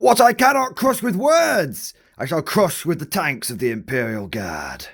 What I cannot crush with words, I shall crush with the tanks of the Imperial Guard.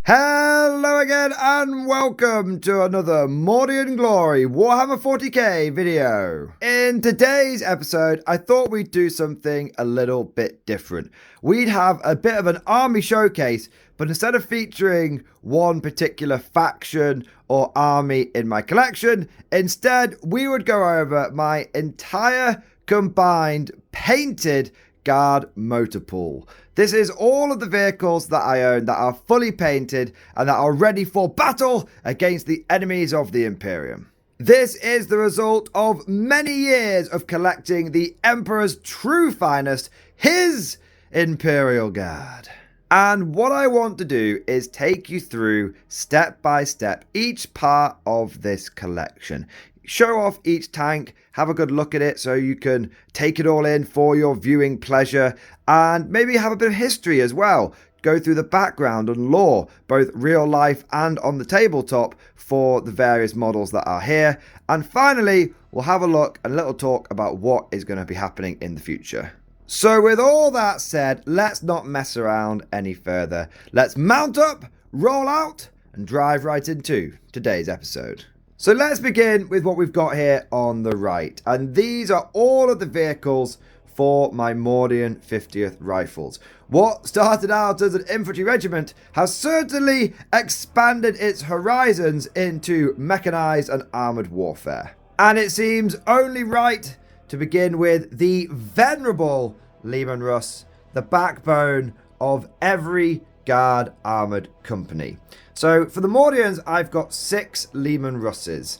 Hello again and welcome to another Mordy and Glory Warhammer 40k video. In today's episode, I thought we'd do something a little bit different. We'd have a bit of an army showcase, but instead of featuring one particular faction or army in my collection, instead we would go over my entire combined painted Guard motor pool. This is all of the vehicles that I own that are fully painted and that are ready for battle against the enemies of the Imperium. This is the result of many years of collecting the Emperor's true finest, his Imperial Guard. And what I want to do is take you through step by step each part of this collection. Show off each tank, have a good look at it so you can take it all in for your viewing pleasure, and maybe have a bit of history as well. Go through the background and lore, both real life and on the tabletop, for the various models that are here. And finally, we'll have a look and a little talk about what is going to be happening in the future. So with all that said, let's not mess around any further. Let's mount up, roll out, and drive right into today's episode. So let's begin with what we've got here on the right. And these are all of the vehicles for my Mordian 50th Rifles. What started out as an infantry regiment has certainly expanded its horizons into mechanized and armored warfare. And it seems only right to begin with the venerable Leman Russ, the backbone of every Guard armored company. So for the Mordians, I've got 6 Leman Russes.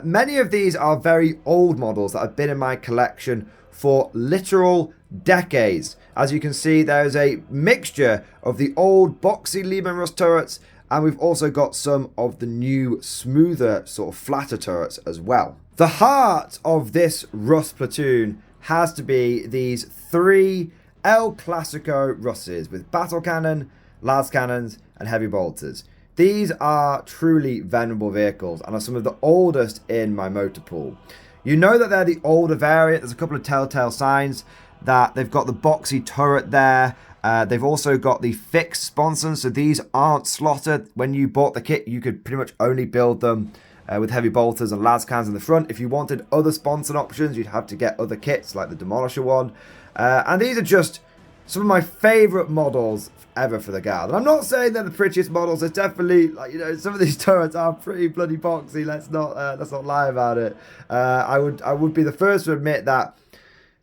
Many of these are very old models that have been in my collection for literal decades. As you can see, there's a mixture of the old boxy Leman Russ turrets, and we've also got some of the new smoother, sort of flatter turrets as well. The heart of this Russ platoon has to be these 3 El Clasico Russes with battle cannon, las cannons, and heavy bolters. These are truly venerable vehicles and are some of the oldest in my motor pool. You know that they're the older variant. There's a couple of telltale signs that they've got the boxy turret there. They've also got the fixed sponsons, so these aren't slotted. When you bought the kit, you could pretty much only build them with heavy bolters and las cannons in the front. If you wanted other sponson options, you'd have to get other kits like the Demolisher one. And these are just some of my favourite models ever for the Guard. And I'm not saying they're the prettiest models. There's definitely, like, you know, some of these turrets are pretty bloody boxy. Let's not lie about it. I would be the first to admit that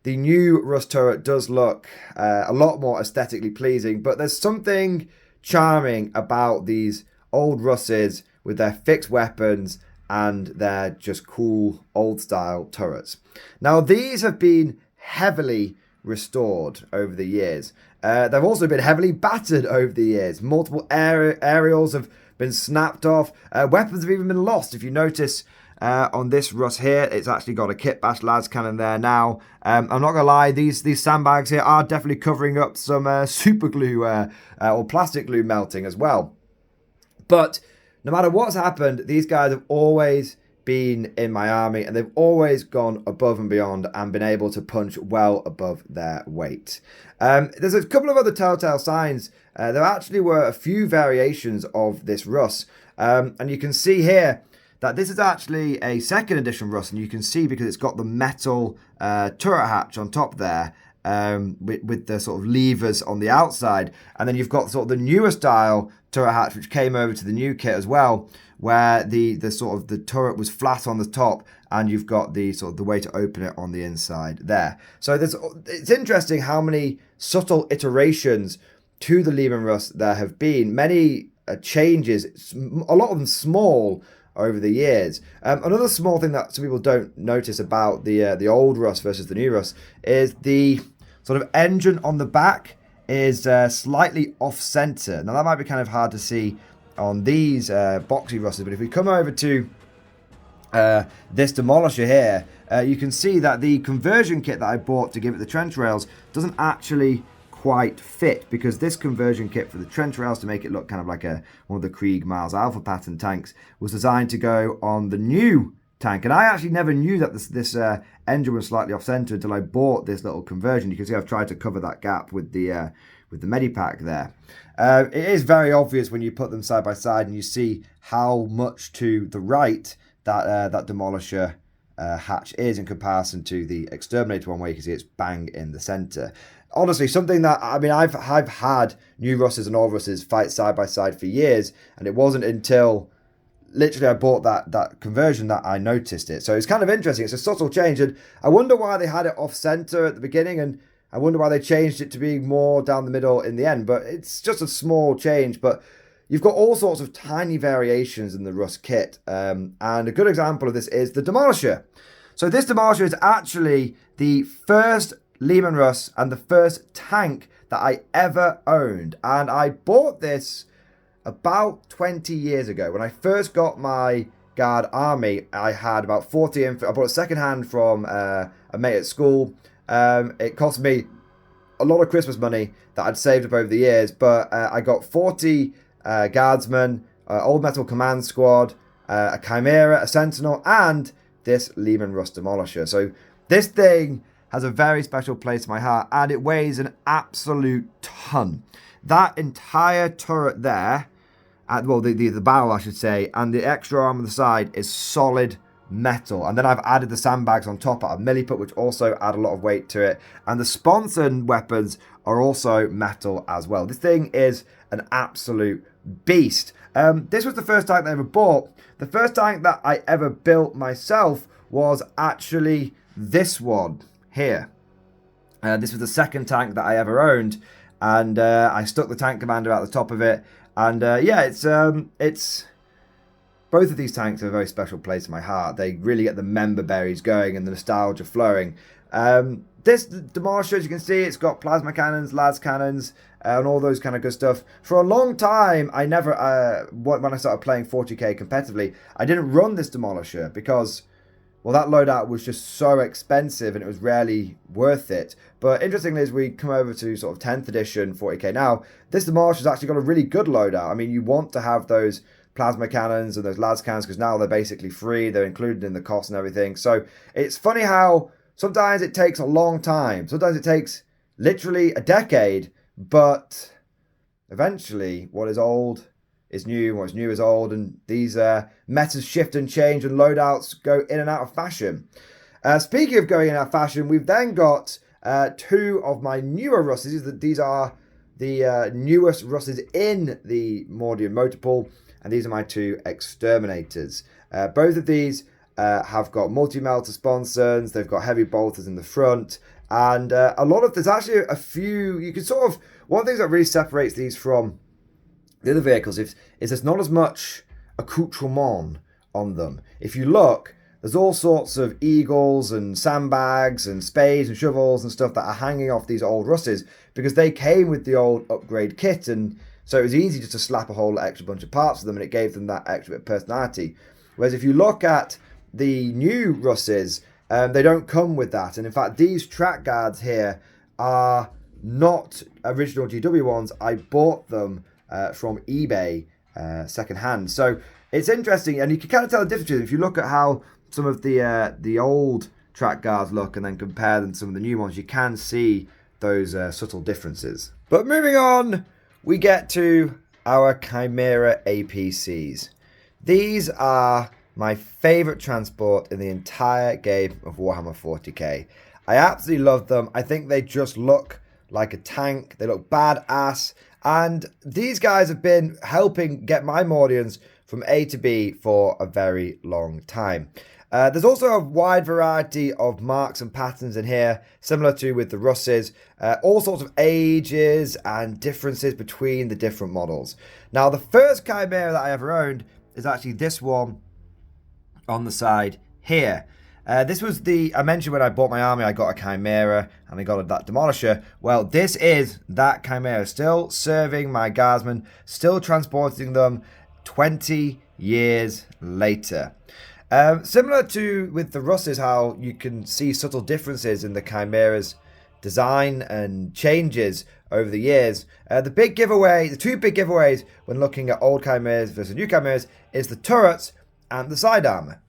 the new Russ turret does look a lot more aesthetically pleasing, but there's something charming about these old Russes with their fixed weapons and their just cool old style turrets. Now these have been heavily restored over the years. They've also been heavily battered over the years. Multiple aerials have been snapped off. Weapons have even been lost. If you notice on this Russ here, it's actually got a kit bash las cannon there now. I'm not gonna lie, these sandbags here are definitely covering up some super glue or plastic glue melting as well. But no matter what's happened, these guys have always been in my army, and they've always gone above and beyond and been able to punch well above their weight. There's a couple of other telltale signs. There actually were a few variations of this Russ, and you can see here that this is actually a 2nd edition Russ, and you can see because it's got the metal turret hatch on top there, with the sort of levers on the outside, and then you've got sort of the newer style turret hatch which came over to the new kit as well, where the turret was flat on the top, and you've got the sort of the way to open it on the inside there. So it's interesting how many subtle iterations to the Leman Russ there have been. Many changes, a lot of them small over the years. Another small thing that some people don't notice about the old Russ versus the new Russ is the sort of engine on the back is slightly off center. Now that might be kind of hard to see on these boxy Russes, but if we come over to this Demolisher here, you can see that the conversion kit that I bought to give it the trench rails doesn't actually quite fit, because this conversion kit for the trench rails to make it look kind of like one of the Krieg Miles Alpha pattern tanks was designed to go on the new tank. And I actually never knew that this engine was slightly off center until I bought this little conversion. You can see I've tried to cover that gap with the Medipack there. It is very obvious when you put them side by side and you see how much to the right that Demolisher hatch is in comparison to the Exterminator one, where you can see it's bang in the center. Honestly, something that, I mean, I've had new Russes and old Russes fight side by side for years, and it wasn't until literally I bought that conversion that I noticed it. So it's kind of interesting. It's a subtle change, and I wonder why they had it off center at the beginning, and I wonder why they changed it to being more down the middle in the end. But it's just a small change. But you've got all sorts of tiny variations in the Russ kit, and a good example of this is the Demolisher. So this Demolisher is actually the first Lehman Russ and the first tank that I ever owned, and I bought this about 20 years ago. When I first got my Guard Army, I had about 40 I bought it secondhand from a mate at school. It cost me a lot of Christmas money that I'd saved up over the years, but I got 40 Guardsmen, Old Metal Command Squad, a Chimera, a Sentinel, and this Lehman Russ Demolisher. So this thing has a very special place in my heart, and it weighs an absolute ton. That entire turret there, well, the barrel I should say, and the extra arm on the side is solid metal. And then I've added the sandbags on top out of milliput, which also add a lot of weight to it. And the sponsored weapons are also metal as well. This thing is an absolute beast. This was the first tank that I ever bought. The first tank that I ever built myself was actually this one here. This was the second tank that I ever owned, and I stuck the tank commander out the top of it. And yeah, it's both of these tanks have a very special place in my heart. They really get the member berries going and the nostalgia flowing. This Demolisher, as you can see, it's got plasma cannons, las cannons, and all those kind of good stuff. For a long time, I never, when I started playing 40k competitively, I didn't run this Demolisher because, well, that loadout was just so expensive and it was rarely worth it. But interestingly, as we come over to sort of 10th edition 40k now, this Demolisher's actually got a really good loadout. I mean, you want to have those plasma cannons and those las cannons because now they're basically free. They're included in the cost and everything. So it's funny how sometimes it takes a long time. Sometimes it takes literally a decade, but eventually what is old is new, what's new is old, and these metas shift and change and loadouts go in and out of fashion. Speaking of going in and out of fashion, we've then got two of my newer Russes. These are the newest Russes in the Mordian Motorpool, and these are my two Exterminators. Both of these have got multi-melter sponsons, they've got heavy bolters in the front, and there's actually a few, you can sort of, one of the things that really separates these from the other vehicles is there's not as much accoutrement on them. If you look, there's all sorts of eagles and sandbags and spades and shovels and stuff that are hanging off these old Russes because they came with the old upgrade kit, and so it was easy just to slap a whole extra bunch of parts to them and it gave them that extra bit of personality. Whereas if you look at the new Russes, they don't come with that. And in fact, these track guards here are not original GW ones. I bought them from eBay secondhand. So it's interesting, and you can kind of tell the difference if you look at how some of the old track guards look and then compare them to some of the new ones. You can see those subtle differences. But moving on, we get to our Chimera APCs. These are my favourite transport in the entire game of Warhammer 40k. I absolutely love them. I think they just look like a tank. They look badass. And these guys have been helping get my Mordians from A to B for a very long time. There's also a wide variety of marks and patterns in here, similar to with the Russes. All sorts of ages and differences between the different models. Now, the first Chimera that I ever owned is actually this one on the side here. This was I mentioned when I bought my army, I got a Chimera and I got that Demolisher. Well, this is that Chimera, still serving my Guardsmen, still transporting them 20 years later. Similar to with the Russes, how you can see subtle differences in the Chimera's design and changes over the years. The two big giveaways when looking at old Chimeras versus new Chimeras is the turrets and the side armor.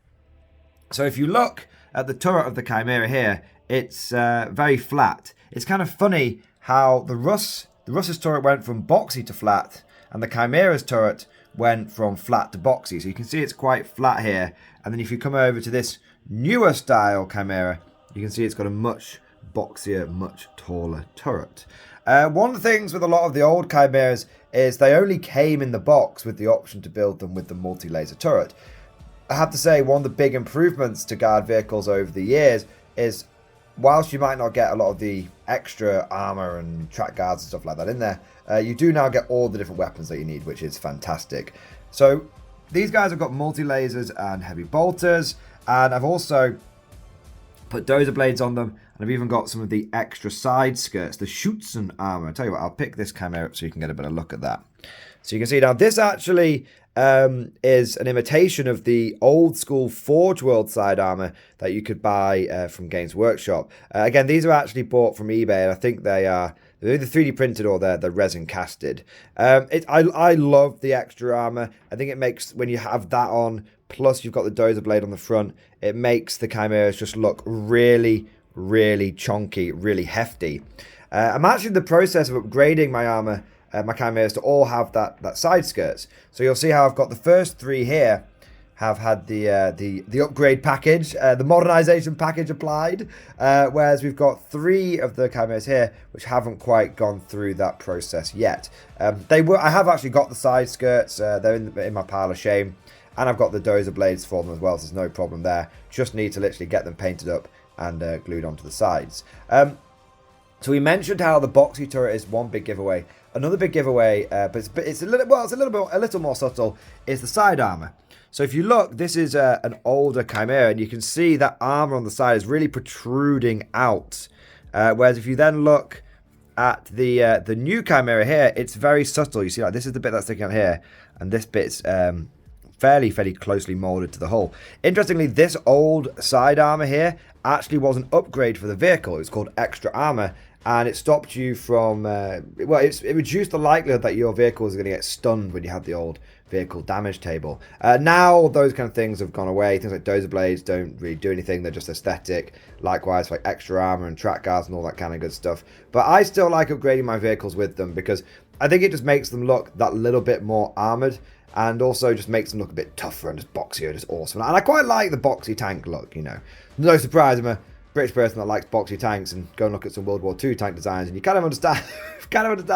So if you look at the turret of the Chimera here, it's very flat. It's kind of funny how the Russ's turret went from boxy to flat, and the Chimera's turret went from flat to boxy. So you can see it's quite flat here. And then if you come over to this newer style Chimera, you can see it's got a much boxier, much taller turret. One of the things with a lot of the old Chimeras is they only came in the box with the option to build them with the multi-laser turret. I have to say, one of the big improvements to guard vehicles over the years is, whilst you might not get a lot of the extra armor and track guards and stuff like that in there, you do now get all the different weapons that you need, which is fantastic. So these guys have got multi-lasers and heavy bolters, and I've also put dozer blades on them, and I've even got some of the extra side skirts, the Schützen armor. I'll tell you what, I'll pick this camera up so you can get a better look at that. So you can see now this actually is an imitation of the old school Forge World side armor that you could buy from Games Workshop. Again, these are actually bought from eBay, and I think they're either 3D printed or they're resin casted. I love the extra armor. I think it makes, when you have that on, plus you've got the dozer blade on the front, it makes the Chimeras just look really, really chunky, really hefty. I'm actually in the process of upgrading my armor, my Chimeras, to all have that side skirts. So you'll see how I've got the first three here have had the upgrade package, the modernization package applied, whereas we've got three of the Chimeras here which haven't quite gone through that process yet. I have actually got the side skirts, they're in my pile of shame, and I've got the dozer blades for them as well, so there's no problem there. Just need to literally get them painted up and glued onto the sides. So we mentioned how the boxy turret is one big giveaway. Another big giveaway, but it's a little more subtle, is the side armor. So if you look, this is an older Chimera, and you can see that armor on the side is really protruding out. Whereas if you then look at the new Chimera here, it's very subtle. You see, like, this is the bit that's sticking out here, and this bit's fairly closely molded to the hull. Interestingly, this old side armor here actually was an upgrade for the vehicle. It was called extra armor, and it stopped you from it reduced the likelihood that your vehicle was going to get stunned when you had the old vehicle damage table. Now those kind of things have gone away. Things like dozer blades don't really do anything, they're just aesthetic. Likewise for like extra armor and track guards and all that kind of good stuff. But I still like upgrading my vehicles with them because I think it just makes them look that little bit more armored, and also just makes them look a bit tougher and just boxier, just awesome. And I quite like the boxy tank look, you know. No surprise, I'm a British person that likes boxy tanks, and go and look at some World War II tank designs, and you kind of understand,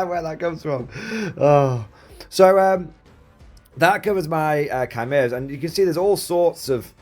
where that comes from. Oh, so that covers my Chimeras, and you can see there's all sorts of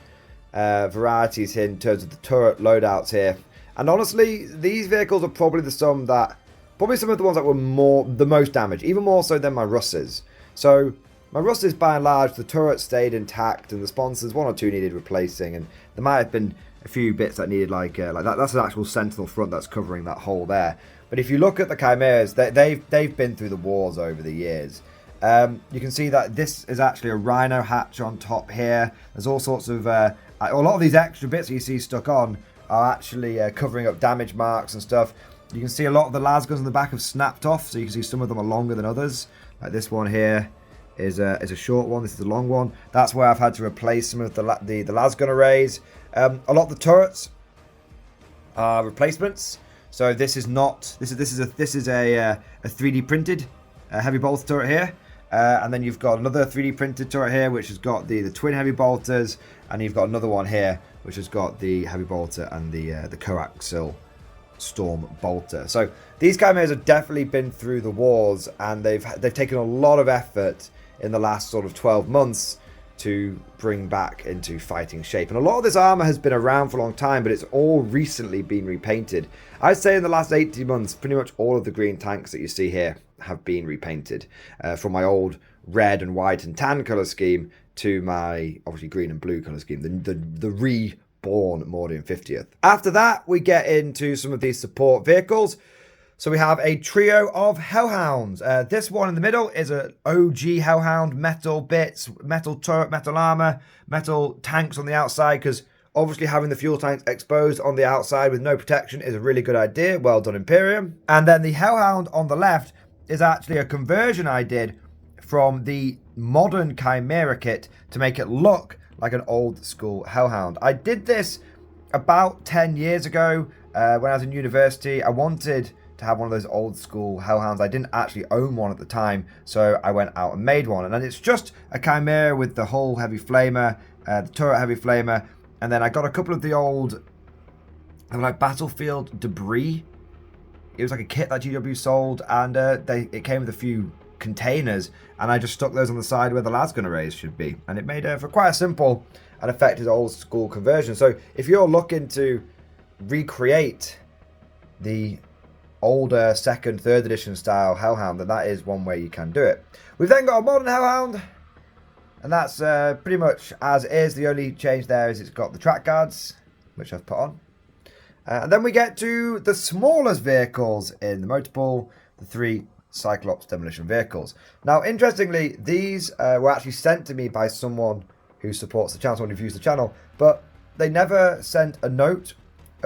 varieties here in terms of the turret loadouts here. And honestly, these vehicles are probably some of the ones that were the most damaged, even more so than my Russes. So my Russes, by and large, the turret stayed intact, and the sponsors, one or two needed replacing, and there might have been a few bits that needed like that. That's an actual sentinel front that's covering that hole there. But if you look at the Chimeras, they've been through the wars over the years. You can see that this is actually a rhino hatch on top here. There's all sorts of a lot of these extra bits that you see stuck on are actually covering up damage marks and stuff. You can see a lot of the lasguns on the back have snapped off, so you can see some of them are longer than others. Like this one here is a short one. This is a long one. That's where I've had to replace some of the lasgun arrays. A lot of the turrets are replacements. So this is a 3D printed heavy bolter turret here, and then you've got another 3D printed turret here which has got the twin heavy bolters, and you've got another one here which has got the heavy bolter and the coaxial storm bolter. So these Chimeras have definitely been through the wars, and they've taken a lot of effort in the last sort of 12 months to bring back into fighting shape. And a lot of this armor has been around for a long time, but it's all recently been repainted. I'd say in the last 18 months, pretty much all of the green tanks that you see here have been repainted, from my old red and white and tan color scheme to my obviously green and blue color scheme, the reborn Mordian 50th. After that, we get into some of these support vehicles. So we have a trio of Hellhounds. This one in the middle is an OG Hellhound, metal bits, metal turret, metal armor, metal tanks on the outside, because Obviously, having the fuel tanks exposed on the outside with no protection is a really good idea. Well done, Imperium. And then the Hellhound on the left is actually a conversion I did from the modern Chimera kit to make it look like an old school Hellhound. I did this about 10 years ago when I was in university. I wanted to have one of those old school Hellhounds. I didn't actually own one at the time, so I went out and made one. And then it's just a Chimera with the hull heavy flamer, the turret heavy flamer, and then I got a couple of the old like battlefield debris. It was like a kit that GW sold, and it came with a few containers, and I just stuck those on the side where the lasgun arrays should be, and it made for quite a simple and effective old school conversion. So if you're looking to recreate the older 2nd, 3rd edition style Hellhound, then that is one way you can do it. We've then got a modern Hellhound, and that's pretty much as is. The only change there is it's got the track guards, which I've put on. And then we get to the smallest vehicles in the motor pool, the 3 Cyclops demolition vehicles. Now, interestingly, these were actually sent to me by someone who supports the channel, someone who views the channel, but they never sent a note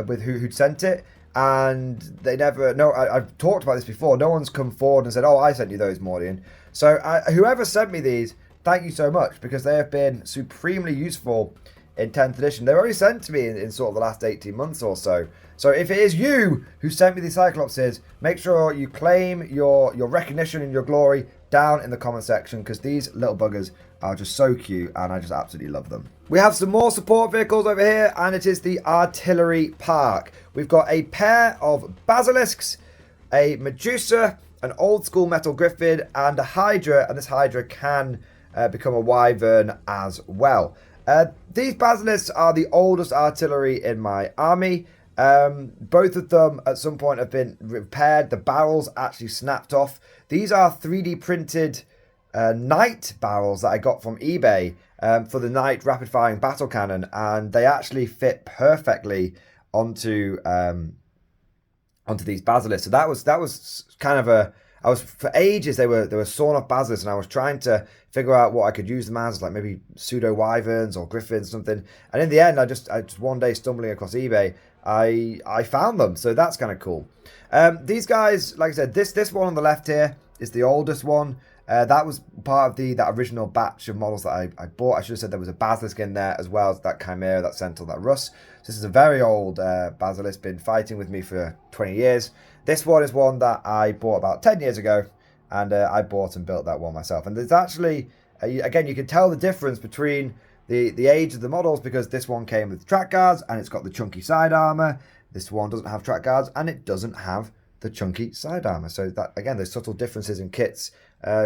with who'd sent it, and they never, I've talked about this before, no one's come forward and said, oh, I sent you those, Mordian. So whoever sent me these, thank you so much, because they have been supremely useful in 10th edition. They were only sent to me in sort of the last 18 months or so. So if it is you who sent me these Cyclopses, make sure you claim your recognition and your glory down in the comment section, because these little buggers are just so cute and I just absolutely love them. We have some more support vehicles over here, and it is the Artillery Park. We've got a pair of Basilisks, a Medusa, an old school metal Griffin, and a Hydra, and this Hydra can become a Wyvern as well. These Basilisks are the oldest artillery in my army. Both of them at some point have been repaired. The barrels actually snapped off. These are 3D printed Knight barrels that I got from eBay for the Knight rapid firing battle cannon, and they actually fit perfectly onto these Basilisks. So that was kind of for ages they were sawn off Basilisks, and I was trying to figure out what I could use them as, like maybe pseudo Wyverns or Griffins or something. And in the end, I just one day stumbling across eBay, I found them. So that's kind of cool. These guys, like I said, this one on the left here is the oldest one. That was part of that original batch of models that I bought. I should have said there was a Basilisk in there as well as that Chimera, that Centaur, that Russ. So this is a very old Basilisk, been fighting with me for 20 years. This one is one that I bought about 10 years ago, and I bought and built that one myself. And there's actually, again, you can tell the difference between the age of the models, because this one came with track guards and it's got the chunky side armor. This one doesn't have track guards and it doesn't have the chunky side armor. So that, again, there's subtle differences in kits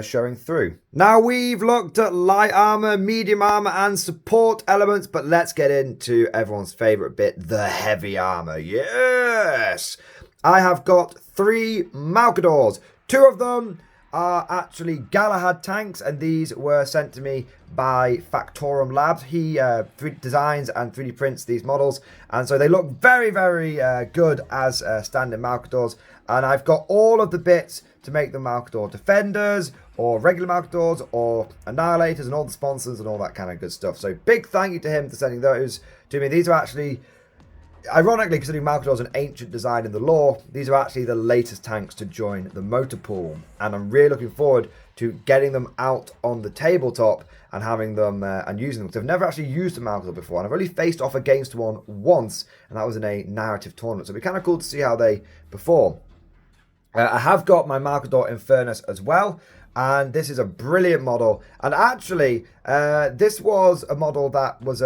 showing through. Now we've looked at light armor, medium armor, and support elements, but let's get into everyone's favorite bit, the heavy armor. Yes! I have got 3 Malcadors. 2 of them are actually Galahad tanks, and these were sent to me by Factorum Labs. He designs and 3D prints these models, and so they look very, very good as standing Malcadors. And I've got all of the bits to make them Malcador Defenders, or regular Malcadors, or Annihilators, and all the sponsors and all that kind of good stuff. So big thank you to him for sending those to me. These are actually, ironically, considering Malcador is an ancient design in the lore, these are actually the latest tanks to join the motor pool, and I'm really looking forward to getting them out on the tabletop and having them and using them, because I've never actually used a Malcador before, and I've only faced off against one once, and that was in a narrative tournament, so it'd be kind of cool to see how they perform. I have got my Malcador Infernus as well, and this is a brilliant model, and actually this was a model that was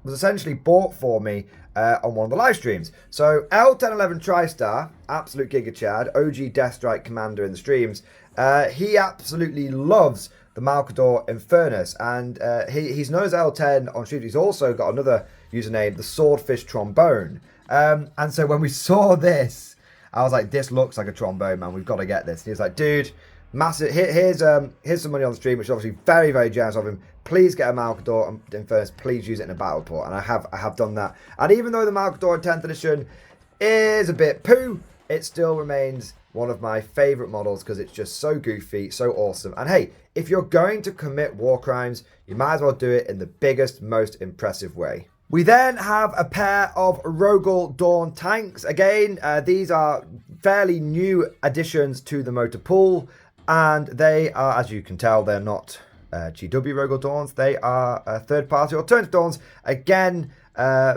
essentially bought for me on one of the live streams. So L1011 TriStar, absolute Giga Chad, OG Death Strike commander in the streams, he absolutely loves the Malcador Infernus, and he's known as L10 on streams. He's also got another username, the Swordfish Trombone, and so when we saw this, I was like, this looks like a trombone, man, we've got to get this. And he was like, dude, massive, here's some money on the stream, which is obviously very, very generous of him. Please get a Malcador Infernus, please use it in a battle report. And I have done that. And even though the Malcador in 10th edition is a bit poo, it still remains one of my favourite models, because it's just so goofy, so awesome. And hey, if you're going to commit war crimes, you might as well do it in the biggest, most impressive way. We then have a pair of Rogel Dawn tanks. Again, these are fairly new additions to the motor pool, and they are, as you can tell, they're not GW Rogel Dawns. They are third-party alternative Dawns. Again,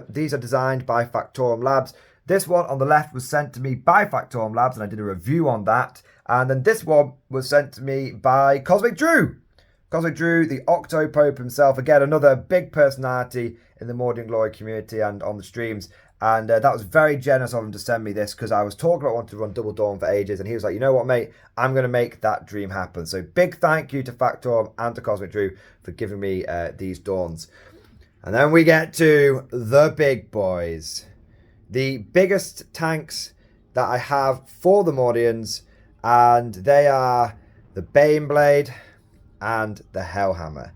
these are designed by Factorum Labs. This one on the left was sent to me by Factorum Labs, and I did a review on that. And then this one was sent to me by Cosmic Drew. Cosmic Drew, the Octopope himself. Again, another big personality in the Mordian Glory community and on the streams. And that was very generous of him to send me this, because I was talking about wanting to run Double Dawn for ages. And he was like, you know what, mate? I'm going to make that dream happen. So big thank you to Factorum and to Cosmic Drew for giving me these Dawns. And then we get to the big boys. The biggest tanks that I have for the Mordians. And they are the Baneblade and the Hellhammer.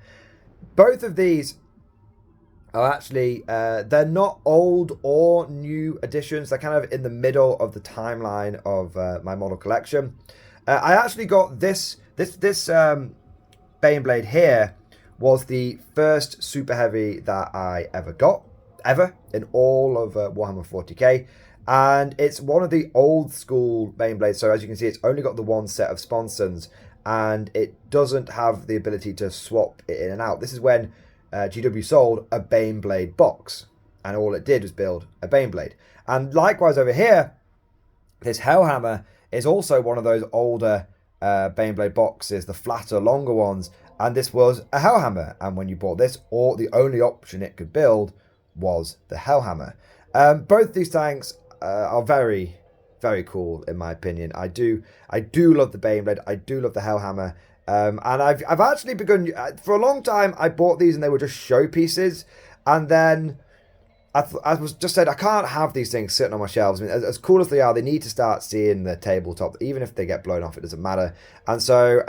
Both of these are actually, they're not old or new additions. They're kind of in the middle of the timeline of my model collection. I actually got this Baneblade here was the first super heavy that I ever got, in all of Warhammer 40k. And it's one of the old school Baneblades. So as you can see, it's only got the one set of sponsons, and it doesn't have the ability to swap it in and out. This is when GW sold a Baneblade box, and all it did was build a Baneblade. And likewise over here, this Hellhammer is also one of those older Baneblade boxes, the flatter, longer ones, and this was a Hellhammer. And when you bought this, the only option it could build was the Hellhammer. Both these tanks are very, very cool in my opinion. I do love the Baneblade. I do love the Hellhammer. And I've actually begun, for a long time I bought these and they were just showpieces, and then I was just said I can't have these things sitting on my shelves. I mean, as cool as they are, they need to start seeing the tabletop. Even if they get blown off, it doesn't matter. And so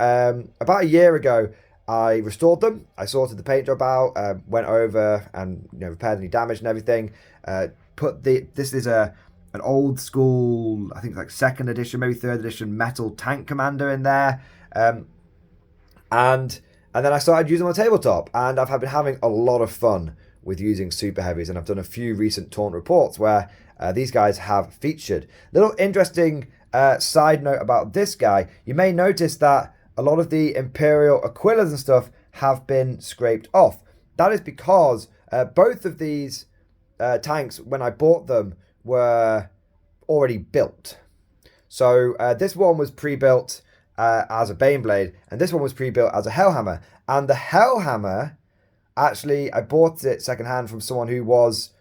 about a year ago, I restored them. I sorted the paint job out, went over and repaired any damage and everything. This is an old school, I think like 2nd edition, maybe 3rd edition metal tank commander in there. And then I started using them on tabletop, and I've been having a lot of fun with using super heavies, and I've done a few recent taunt reports where these guys have featured. Little interesting side note about this guy, you may notice that a lot of the Imperial Aquillas and stuff have been scraped off. That is because both of these tanks, when I bought them, were already built. So this one was pre-built as a Baneblade, and this one was pre-built as a Hellhammer. And the Hellhammer, actually, I bought it secondhand from someone who was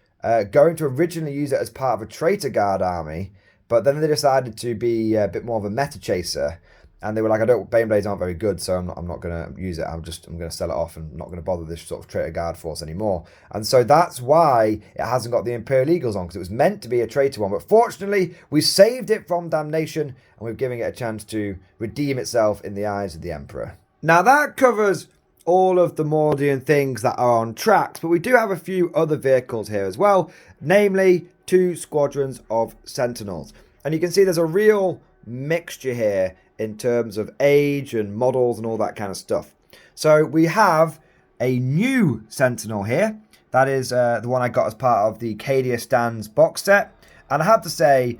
going to originally use it as part of a Traitor Guard army, but then they decided to be a bit more of a meta chaser. And they were like, Baneblades aren't very good, so I'm not going to use it. I'm going to sell it off and not going to bother this sort of Traitor Guard force anymore. And so that's why it hasn't got the Imperial Eagles on, because it was meant to be a traitor one. But fortunately, we saved it from damnation, and we're giving it a chance to redeem itself in the eyes of the Emperor. Now that covers all of the Mordian things that are on tracks, but we do have a few other vehicles here as well, namely 2 squadrons of Sentinels. And you can see there's a real mixture here in terms of age and models and all that kind of stuff. So we have a new Sentinel here. That is the one I got as part of the Cadia Stands box set. And I have to say,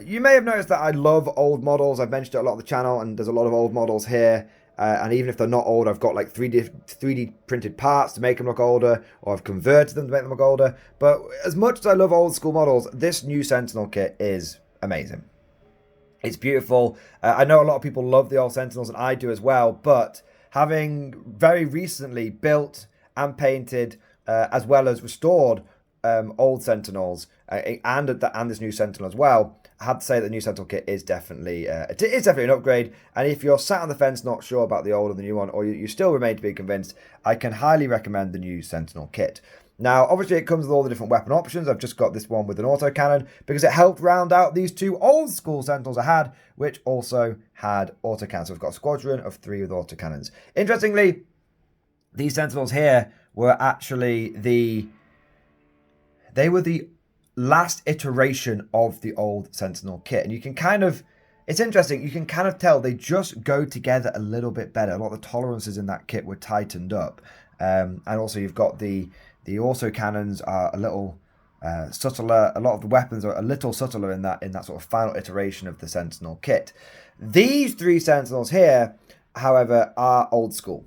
you may have noticed that I love old models. I've mentioned it a lot on the channel, and there's a lot of old models here. And even if they're not old, I've got like 3D printed parts to make them look older, or I've converted them to make them look older. But as much as I love old school models, this new Sentinel kit is amazing. It's beautiful. I know a lot of people love the old Sentinels, and I do as well, but having very recently built and painted, as well as restored old Sentinels, and this new Sentinel as well, I have to say that the new Sentinel kit is definitely an upgrade. And if you're sat on the fence not sure about the old and the new one, or you still remain to be convinced, I can highly recommend the new Sentinel kit. Now, obviously, it comes with all the different weapon options. I've just got this one with an autocannon because it helped round out these 2 old school Sentinels I had, which also had autocannons. So we've got a squadron of 3 with autocannons. Interestingly, these Sentinels here were actually the last iteration of the old Sentinel kit. And you can kind of, it's interesting, you can kind of tell they just go together a little bit better. A lot of the tolerances in that kit were tightened up. And also you've got the The autocannons are a little subtler. A lot of the weapons are a little subtler in that sort of final iteration of the Sentinel kit. These 3 Sentinels here, however, are old school.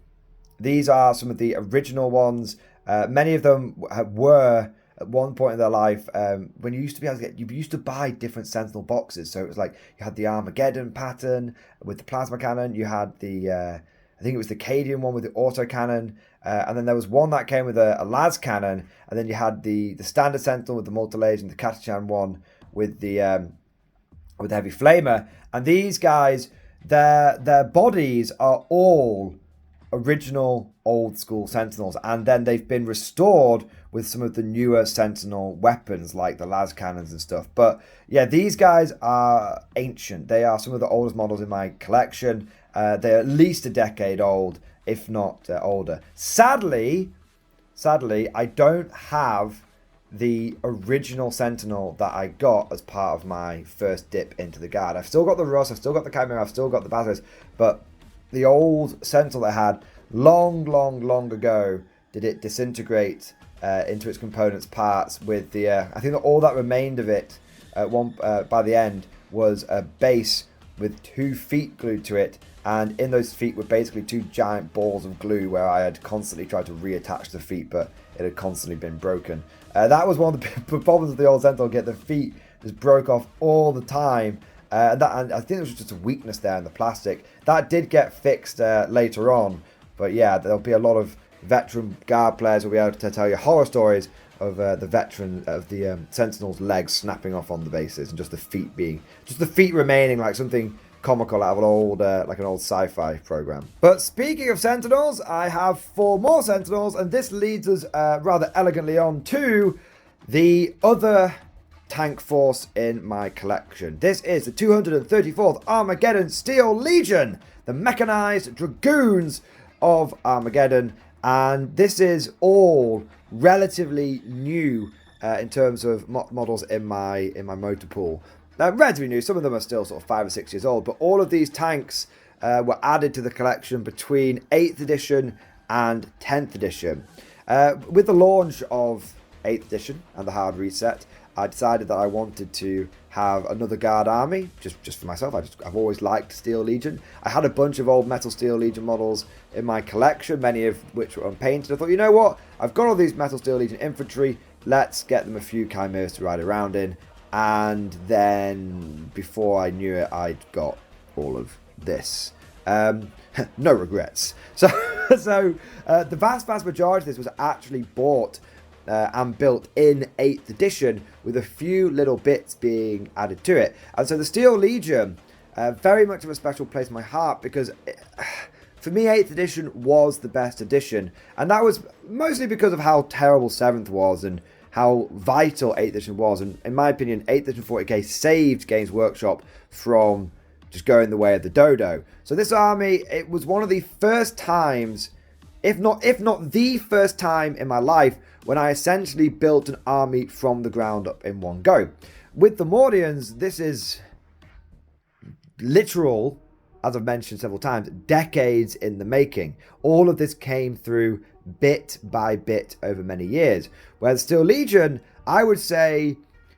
These are some of the original ones. Many of them were at one point in their life when you used to be able to you used to buy different Sentinel boxes. So it was like you had the Armageddon pattern with the plasma cannon. You had the I think it was the Cadian one with the autocannon. And then there was one that came with a las cannon, and then you had the standard Sentinel with the multi-laser and the Katachan one with the heavy flamer. And these guys, their bodies are all original old school Sentinels, and then they've been restored with some of the newer Sentinel weapons like the las cannons and stuff. But yeah, these guys are ancient. They are some of the oldest models in my collection. They're at least a decade old, if not older. Sadly, I don't have the original Sentinel that I got as part of my first dip into the Guard. I've still got the Russ, I've still got the Chimera, I've still got the Basilisk, but the old Sentinel that I had long ago, did it disintegrate into its components parts with the I think that all that remained of it by the end was a base with 2 feet glued to it, and in those feet were basically 2 giant balls of glue where I had constantly tried to reattach the feet, but it had constantly been broken. That was one of the problems of the old Sentinel kit. The feet just broke off all the time, and I think it was just a weakness there in the plastic. That did get fixed later on, but yeah, there'll be a lot of veteran Guard players who will be able to tell you horror stories of the Sentinel's legs snapping off on the bases and just the feet remaining like something comical out of an old sci-fi program. But speaking of Sentinels, I have 4 more Sentinels, and this leads us rather elegantly on to the other tank force in my collection. This is the 234th Armageddon Steel Legion, the mechanized dragoons of Armageddon, and this is all relatively new in terms of models in my motor pool. Relatively new. Some of them are still sort of 5 or 6 years old, but all of these tanks were added to the collection between 8th edition and 10th edition. With the launch of 8th edition and the hard reset, I decided that I wanted to have another Guard army, just for myself. I've always liked Steel Legion. I had a bunch of old Metal Steel Legion models in my collection, many of which were unpainted. I thought, you know what? I've got all these Metal Steel Legion infantry. Let's get them a few Chimeras to ride around in. And then, before I knew it, I'd got all of this. No regrets. So the vast majority of this was actually bought and built in 8th edition, with a few little bits being added to it. And so the Steel Legion, very much of a special place in my heart, because for me 8th edition was the best edition. And that was mostly because of how terrible 7th was and how vital 8th edition was. And in my opinion, 8th edition 40k saved Games Workshop from just going the way of the dodo. So this army, it was one of the first times, if not the first time in my life, when I essentially built an army from the ground up in one go. With the Mordians, this is literal, as I've mentioned several times, decades in the making. All of this came through bit by bit over many years. Whereas Steel Legion, I would say,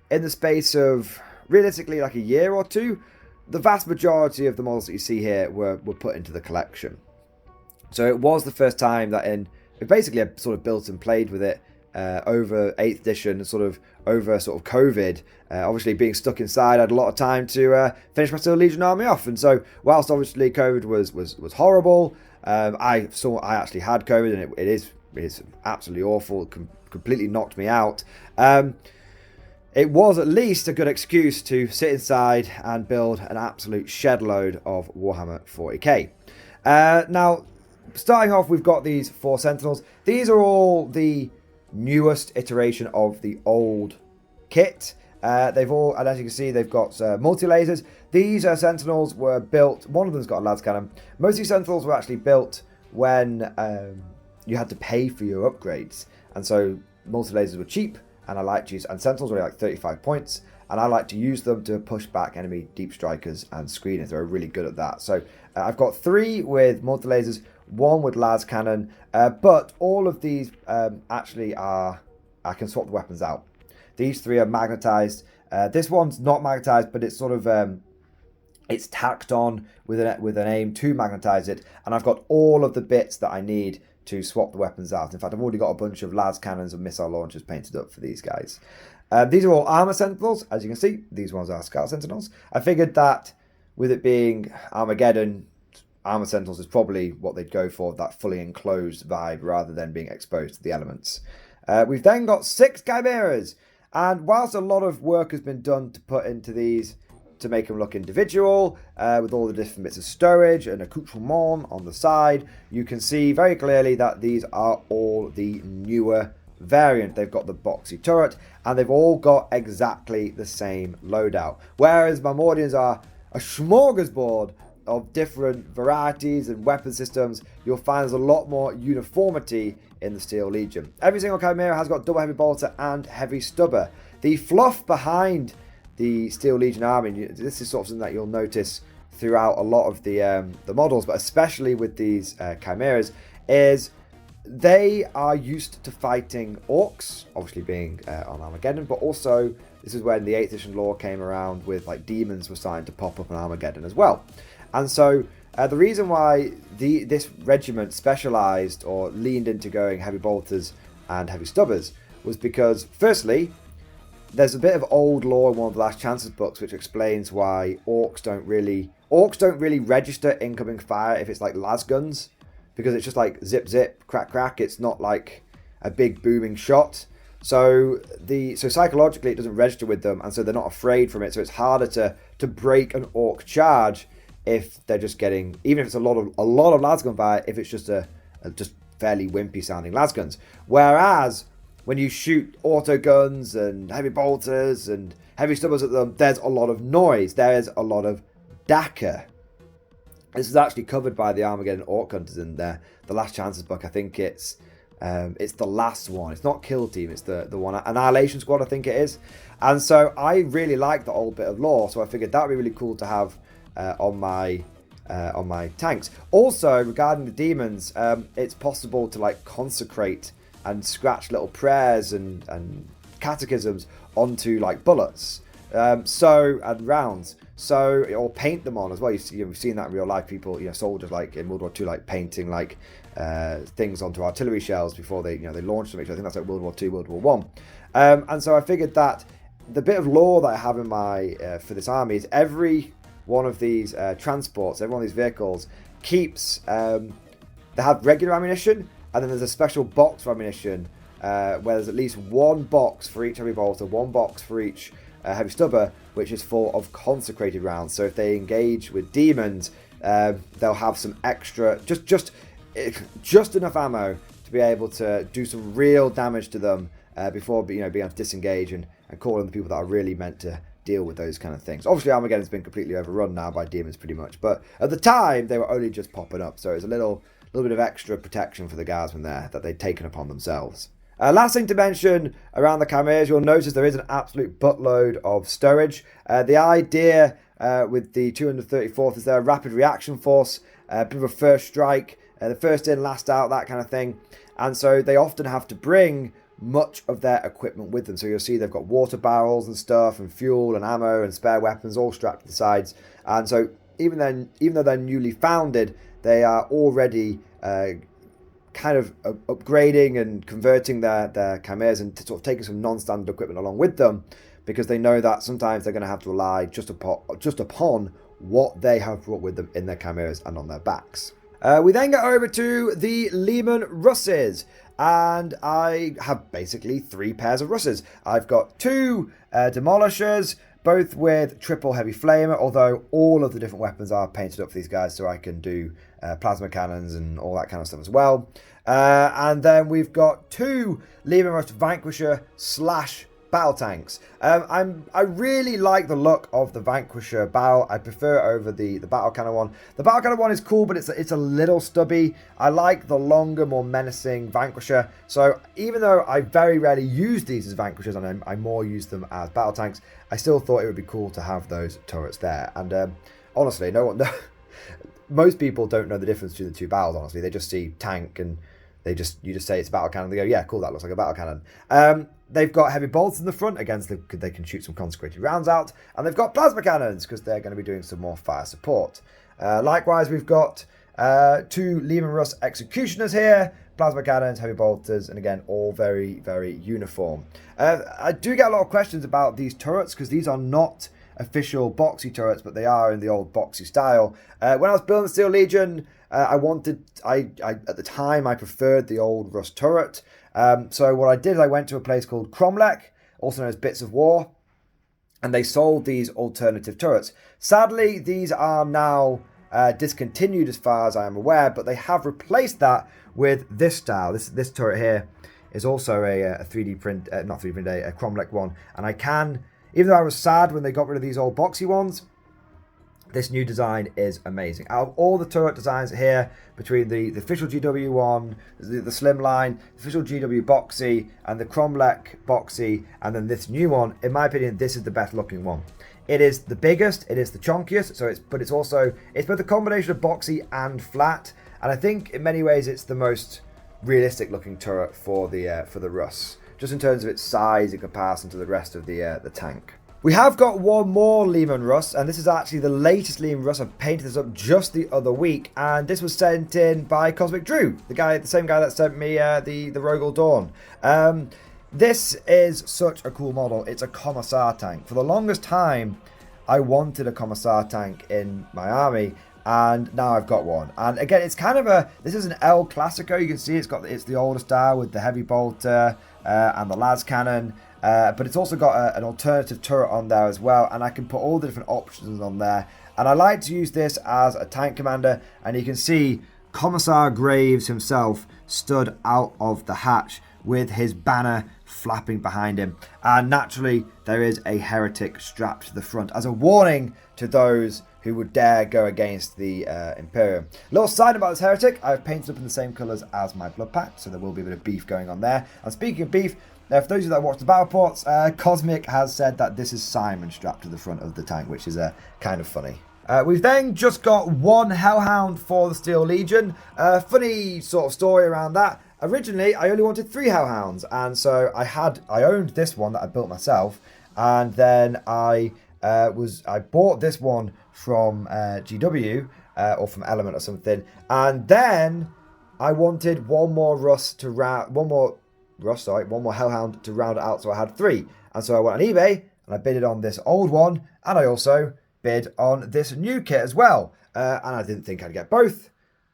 in the space of realistically like a year or two, the vast majority of the models that you see here were put into the collection. So it was the first time that basically I sort of built and played with it over 8th edition, over COVID. Obviously being stuck inside, I had a lot of time to finish my Steel Legion army off. And so whilst obviously COVID was horrible, I actually had COVID, and it is absolutely awful. It completely knocked me out. It was at least a good excuse to sit inside and build an absolute shed load of Warhammer 40k. Now, starting off, we've got these 4 Sentinels. These are all the newest iteration of the old kit. They've all, and as you can see, they've got multi-lasers. These Sentinels were built, one of them's got a las cannon. Most of these Sentinels were actually built when you had to pay for your upgrades. And so multi-lasers were cheap, and I like to use, and Sentinels were like 35 points, and I like to use them to push back enemy deep strikers and screeners. They're really good at that. So I've got 3 with multi-lasers, one with las cannon, but all of these actually are, I can swap the weapons out. These 3 are magnetized. This one's not magnetized, but it's sort of it's tacked on with an aim to magnetize it, and I've got all of the bits that I need to swap the weapons out. In fact, I've already got a bunch of las cannons and missile launchers painted up for these guys. These are all armor sentinels, as you can see. These ones are scout sentinels. I figured that with it being Armageddon, armor sentinels is probably what they'd go for, that fully enclosed vibe rather than being exposed to the elements. We've then got 6 chimeras, and whilst a lot of work has been done to put into these to make them look individual, with all the different bits of storage and accoutrement on the side, you can see very clearly that these are all the newer variant. They've got the boxy turret, and they've all got exactly the same loadout, whereas my Mordians are a smorgasbord of different varieties and weapon systems. You'll find there's a lot more uniformity in the Steel Legion. Every single Chimera has got double heavy bolter and heavy stubber. The fluff behind the Steel Legion army, this is sort of something that you'll notice throughout a lot of the models, but especially with these chimeras, is they are used to fighting orcs, obviously being on Armageddon, but also this is when the 8th edition lore came around with like demons were starting to pop up on Armageddon as well. And so the reason why this regiment specialized or leaned into going heavy bolters and heavy stubbers was because, firstly, there's a bit of old lore in one of the Last Chances books which explains why orcs don't really register incoming fire if it's like las guns, because it's just like zip zip, crack crack. It's not like a big booming shot. So psychologically it doesn't register with them, and so they're not afraid from it. So it's harder to break an orc charge if they're just getting, even if it's a lot of lasgun fire, if it's just a just fairly wimpy sounding lasguns. Whereas when you shoot auto guns and heavy bolters and heavy stubbers at them, there's a lot of noise. There's a lot of dacker. This is actually covered by the Armageddon Orc Hunters in there. The Last Chances book, I think it's the last one. It's not Kill Team, it's the one, Annihilation Squad, I think it is. And so I really like the old bit of lore, so I figured that would be really cool to have on my tanks. Also, regarding the demons, it's possible to like consecrate and scratch little prayers and catechisms onto like bullets, and rounds. So, or paint them on as well. You've seen that in real life. People, soldiers like in World War II, like painting like things onto artillery shells before they launch them. I think that's like World War II, World War One. And so I figured that the bit of lore that I have in my for this army is every one of these transports, every one of these vehicles keeps. They have regular ammunition, and then there's a special box for ammunition where there's at least one box for each heavy bolter, one box for each heavy stubber, which is full of consecrated rounds. So if they engage with demons, they'll have some extra, just enough ammo to be able to do some real damage to them before being able to disengage and call on the people that are really meant to deal with those kind of things. Obviously, Armageddon's been completely overrun now by demons pretty much, but at the time they were only just popping up, so it's a little bit of extra protection for the guardsmen there that they'd taken upon themselves. Last thing to mention around the chimeras, you'll notice there is an absolute buttload of storage. The idea with the 234th is they're a rapid reaction force, a bit of a first strike, the first in, last out, that kind of thing. And so they often have to bring much of their equipment with them. So you'll see they've got water barrels and stuff, and fuel and ammo and spare weapons all strapped to the sides. And so even though they're newly founded, they are already kind of upgrading and converting their chimeras and sort of taking some non-standard equipment along with them, because they know that sometimes they're going to have to rely just upon what they have brought with them in their chimeras and on their backs. We then get over to the Lehman Russes, and I have basically 3 pairs of Russes. I've got 2 Demolishers, both with triple heavy flamer, although all of the different weapons are painted up for these guys, so I can do plasma cannons and all that kind of stuff as well. And then we've got 2 Lehman Russ Vanquisher / battle tanks. I really like the look of the Vanquisher barrel. I prefer it over the battle cannon one. The battle cannon one is cool, but it's a little stubby. I like the longer, more menacing Vanquisher. So even though I very rarely use these as Vanquishers and I more use them as battle tanks, I still thought it would be cool to have those turrets there. And honestly, most people don't know the difference between the two barrels, honestly. They just see tank and you just say it's a battle cannon. They go, yeah, cool, that looks like a battle cannon. They've got heavy bolts in the front, they can shoot some consecrated rounds out, and they've got plasma cannons because they're going to be doing some more fire support. Likewise, we've got 2 Leman Russ executioners here, plasma cannons, heavy bolters, and again, all very, very uniform. I do get a lot of questions about these turrets because these are not official boxy turrets, but they are in the old boxy style. When I was building the Steel Legion, I at the time I preferred the old Russ turret. So what I did is I went to a place called Cromlech, also known as Bits of War, and they sold these alternative turrets. Sadly, these are now discontinued as far as I am aware, but they have replaced that with this style. This turret here is also a 3D print, not 3D print, a Cromlech one, and I can, even though I was sad when they got rid of these old boxy ones, this new design is amazing. Out of all the turret designs here, between the official GW one, the Slimline, the official GW boxy, and the Cromlech boxy, and then this new one, in my opinion, this is the best looking one. It is the biggest, it is the chunkiest, but it's both a combination of boxy and flat, and I think in many ways it's the most realistic looking turret for the Russ, just in terms of its size in comparison to the rest of the tank. We have got one more Leman Russ, and this is actually the latest Leman Russ. I painted this up just the other week, and this was sent in by Cosmic Drew, the same guy that sent me the Rogel Dawn. This is such a cool model. It's a Commissar tank. For the longest time, I wanted a Commissar tank in my army, and now I've got one. And again, it's kind of this is an El Clasico. You can see it's the older style with the heavy bolter and the las cannon. But it's also got an alternative turret on there as well, and I can put all the different options on there. And I like to use this as a tank commander, and you can see Commissar Graves himself stood out of the hatch with his banner flapping behind him. And naturally, there is a heretic strapped to the front as a warning to those who would dare go against the Imperium. Little side about this heretic, I've painted up in the same colours as my Blood Pact, so there will be a bit of beef going on there. And speaking of beef, for those of you that watch the battle reports, Cosmic has said that this is Simon strapped to the front of the tank, which is kind of funny. We've then just got one Hellhound for the Steel Legion. Funny sort of story around that. Originally, I only wanted 3 Hellhounds, and so I owned this one that I built myself, and then I bought this one from GW or from Element or something, and then I wanted one more Hellhound to round it out, so I had 3. And so I went on eBay and I bid on this old one, and I also bid on this new kit as well. And I didn't think I'd get both,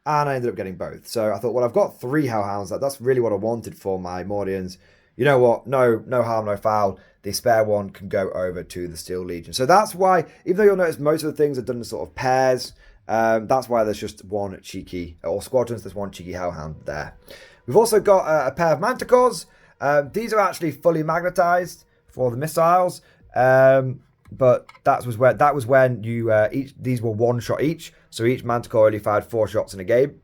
and I ended up getting both. So I thought, well, I've got 3 Hellhounds. That's really what I wanted for my Mordians. You know what? No harm, no foul. The spare one can go over to the Steel Legion. So that's why, even though you'll notice most of the things are done in sort of pairs, that's why there's just one cheeky, or squadrons, there's one cheeky Hellhound there. We've also got a pair of Manticores. These are actually fully magnetized for the missiles, but that was when these were 1 shot each. So each Manticore only fired 4 shots in a game,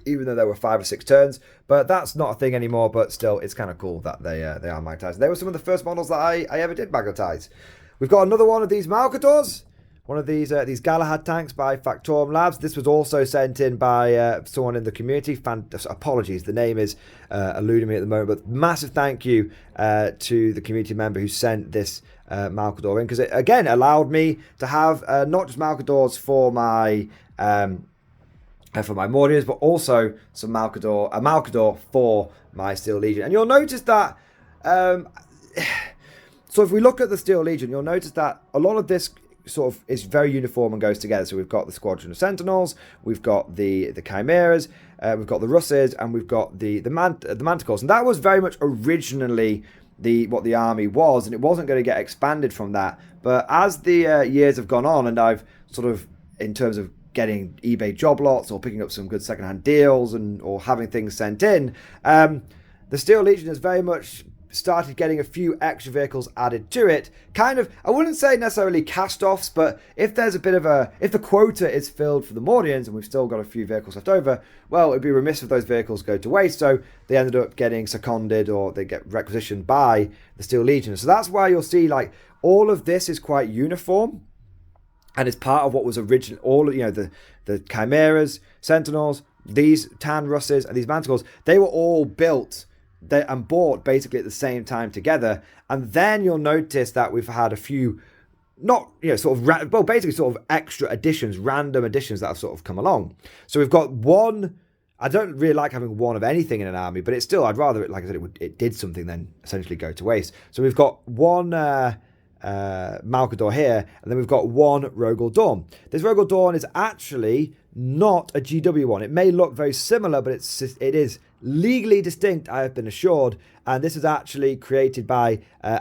even though there were 5 or 6 turns. But that's not a thing anymore. But still, it's kind of cool that they are magnetized. They were some of the first models that I ever did magnetize. We've got another one of these Malcadors. One of these Galahad tanks by Factorum Labs. This was also sent in by someone in the community. Apologies, the name is eluding me at the moment. But massive thank you to the community member who sent this Malcador in, because it again allowed me to have not just Malcadors for my Mordians, but also a Malcador for my Steel Legion. And you'll notice that. So if we look at the Steel Legion, you'll notice that a lot of this sort of is very uniform and goes together. So we've got the Squadron of Sentinels, we've got the Chimeras, we've got the Russes, and we've got the Manticores. And that was very much originally what the army was, and it wasn't going to get expanded from that. But as the years have gone on, and I've sort of, in terms of getting eBay job lots or picking up some good secondhand deals or having things sent in, the Steel Legion has very much started getting a few extra vehicles added to it. Kind of, I wouldn't say necessarily cast-offs, but if there's a bit of if the quota is filled for the Mordians and we've still got a few vehicles left over, well, it'd be remiss if those vehicles go to waste. So they ended up getting seconded, or they get requisitioned by the Steel Legion. So that's why you'll see, like, all of this is quite uniform. And it's part of what was original, all, you know, the Chimeras, Sentinels, these Tan Russes, and these Manticores, they were all built and bought basically at the same time together. And then you'll notice that we've had a few, not, you know, sort of, well, basically sort of extra additions, random additions that have sort of come along. So we've got one, I don't really like having one of anything in an army, but it's still, I'd rather it, like I said, it did something than essentially go to waste. So we've got one Malcador here, and then we've got one Rogel Dawn. This Rogel Dawn is actually not a GW one. It may look very similar, but it is legally distinct, I have been assured, and this is actually created by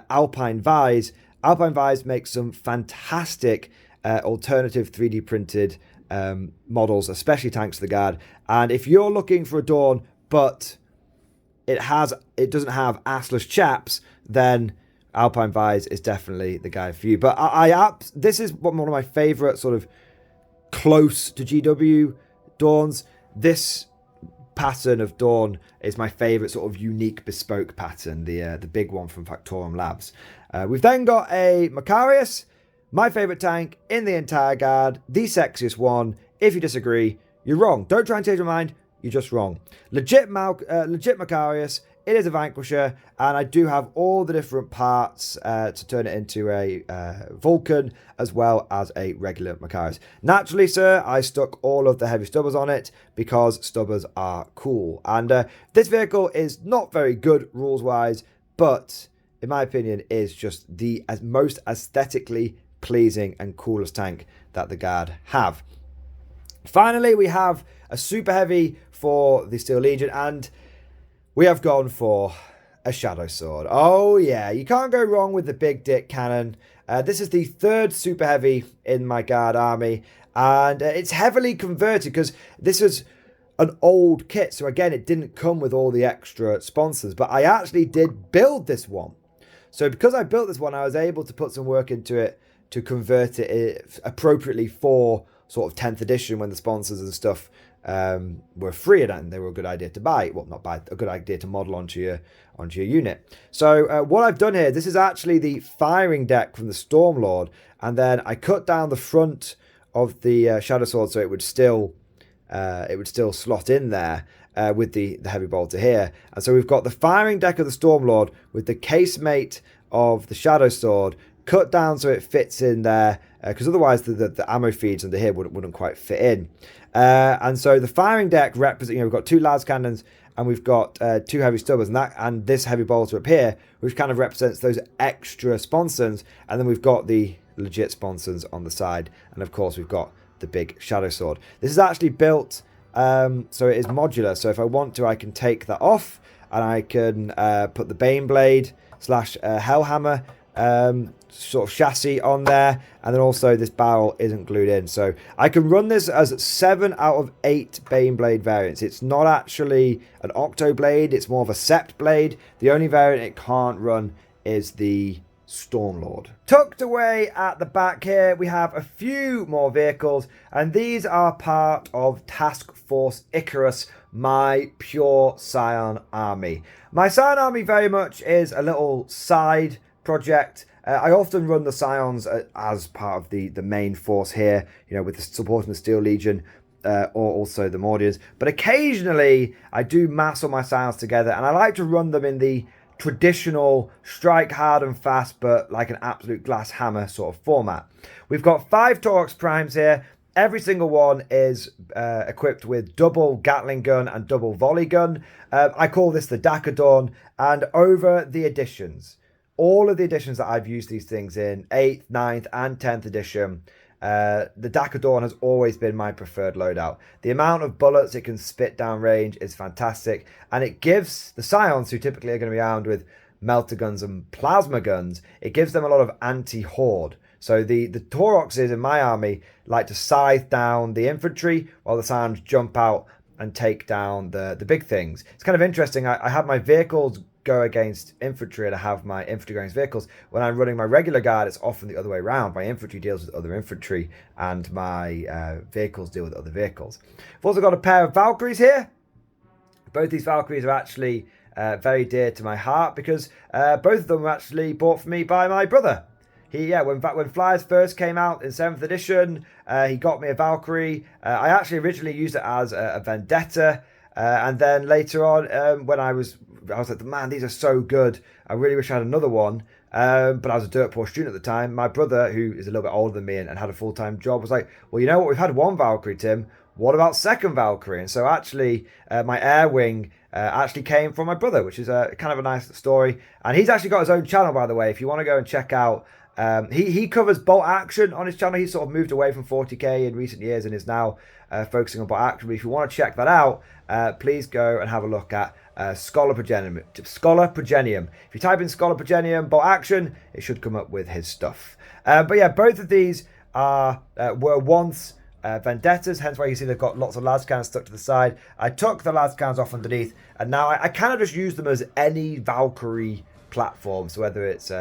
Alpine Vise. Alpine Vise makes some fantastic alternative 3D printed models, especially tanks to the guard. And if you're looking for a Dawn, but it doesn't have assless chaps, then Alpine Vise is definitely the guy for you. But this is one of my favorite sort of close to GW Dawns. This pattern of Dawn is my favorite sort of unique bespoke pattern, the big one from Factorum Labs. We've then got a Macarius, my favorite tank in the entire guard, the sexiest one. If you disagree, you're wrong. Don't try and change your mind, you're just wrong. Legit Macarius. It is a Vanquisher, and I do have all the different parts to turn it into a Vulcan, as well as a regular Macarius. Naturally, sir, I stuck all of the heavy stubbers on it, because stubbers are cool. And this vehicle is not very good rules-wise, but in my opinion, is just the most aesthetically pleasing and coolest tank that the Guard have. Finally, we have a super heavy for the Steel Legion, and we have gone for a Shadow Sword. Oh yeah, you can't go wrong with the big dick cannon. This is the third super heavy in my Guard army, and it's heavily converted because this is an old kit. So again, it didn't come with all the extra sponsors, but I actually did build this one. So because I built this one, I was able to put some work into it to convert it appropriately for sort of 10th edition when the sponsors and stuff were free, and they were a good idea to buy. Well, not buy, a good idea to model onto your unit. So what I've done here, this is actually the firing deck from the Stormlord, and then I cut down the front of the Shadow Sword so it would still slot in there with the heavy bolter here. And so we've got the firing deck of the Stormlord with the casemate of the Shadow Sword cut down so it fits in there, because otherwise the ammo feeds under here wouldn't quite fit in. And so the firing deck represents, we've got two las cannons and we've got two heavy stubbers, and this heavy bolter up here, which kind of represents those extra sponsons. And then we've got the legit sponsons on the side, and of course we've got the big Shadow Sword. This is actually built so it is modular, so if I want to, I can take that off and I can put the Baneblade / Hellhammer sort of chassis on there, and then also this barrel isn't glued in, so I can run this as 7 out of 8 Baneblade variants. It's not actually an Octo Blade, it's more of a Sept Blade. The only variant it can't run is the Stormlord. Tucked away at the back here, we have a few more vehicles, and these are part of Task Force Icarus, my pure Scion army. My Scion army very much is a little side project. I often run the Scions as part of the main force here, with the supporting the Steel Legion, or also the Mordians. But occasionally I do mass all my Scions together, and I like to run them in the traditional strike hard and fast, but like an absolute glass hammer sort of format. We've got 5 Taurox Primes here. Every single one is equipped with double Gatling gun and double volley gun. I call this the Dakadorn. And over the editions, all of the editions that I've used these things in, 8th, 9th and 10th edition, the Dakadorn has always been my preferred loadout. The amount of bullets it can spit down range is fantastic, and it gives the Scions, who typically are going to be armed with melter guns and plasma guns, it gives them a lot of anti-horde. So the Tauroxes in my army like to scythe down the infantry, while the Scions jump out and take down the big things. It's kind of interesting. I have my vehicles go against infantry, and I have my infantry going against vehicles. When I'm running my regular guard, it's often the other way around. My infantry deals with other infantry, and my vehicles deal with other vehicles. I've also got a pair of Valkyries here. Both these Valkyries are actually very dear to my heart, because both of them were actually bought for me by my brother. when Flyers first came out in 7th edition, he got me a Valkyrie. I actually originally used it as a Vendetta, and then later on, when I was like, man, these are so good. I really wish I had another one. But I was a dirt poor student at the time. My brother, who is a little bit older than me and had a full-time job, was like, well, you know what? We've had one Valkyrie, Tim. What about second Valkyrie? And so actually, my air wing actually came from my brother, which is kind of a nice story. And he's actually got his own channel, by the way, if you want to go and check out. He covers bolt action on his channel. He's sort of moved away from 40k in recent years and is now focusing on bolt action. But if you want to check that out, please go and have a look at Scholar Progenium. If you type in Scholar Progenium bolt action, it should come up with his stuff. But yeah, both of these were once Vendettas, hence why you see they've got lots of lascans stuck to the side. I took the lascans off underneath, and now I kind of just use them as any Valkyrie platform. So whether it's